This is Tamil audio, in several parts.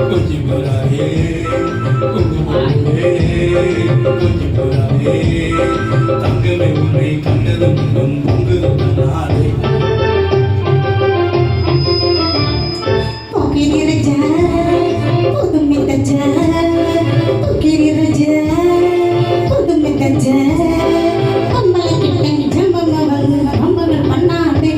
கொஞ்சி போறாரே குங்குமப்பூவே கொஞ்சி போறாரே தங்கமே உன்னை கண்டது முன்னும் பொங்குது நாளே போக்கிரி ரஜா புதுமி தஜா போக்கிரி ரஜா புதுமி தஜா அம்மல கிட்ட ஜம்பமா வந்து அம்மல பண்ணாதே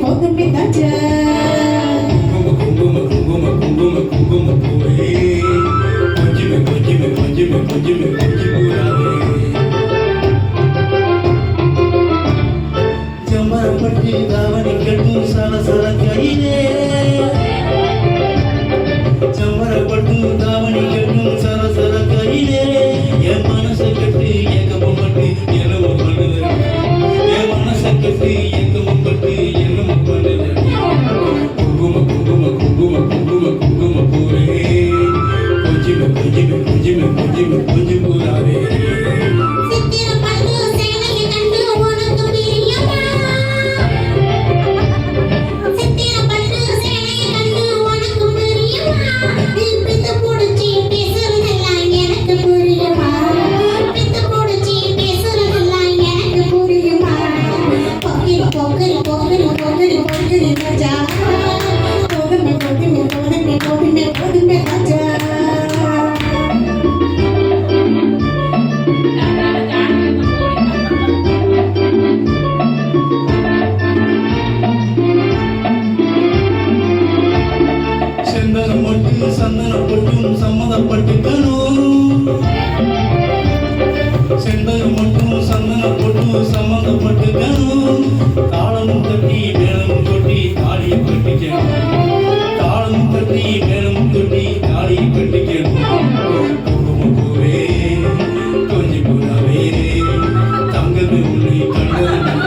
Podumi taja குங்கும பூவே கொஞ்சி போறாரே ஜமரப்பட்டி தாவணி கட்டும் சலசல கையிலே ஜமரப்பட்டு தாவணி கட்டும் சலசல கையிலே என் மனசை கட்டி ஏகமும் பட்டு என்னவோ பண்ணுது என் மனசை கட்டி ஏகமும் பட்டு என்னவோ பண்ணுது குங்கும பூவே கொஞ்சி போறாரே சந்தனப்பட்டும் சம்மதப்பட்டுக்கணும் செண்பகம் மட்டும் சந்தனப்பட்டும் சம்மதப்பட்டுக்கணும் தாளமும் தட்டி மேளமும் கொட்டி தாலியை கட்டிக்கணும் தாளமும் தட்டி மேளமும் கொட்டி தாலியை கட்டிக்கணும் குங்குமப்பூவே கொஞ்சி போறாரே தங்கமே உன்னை கண்டது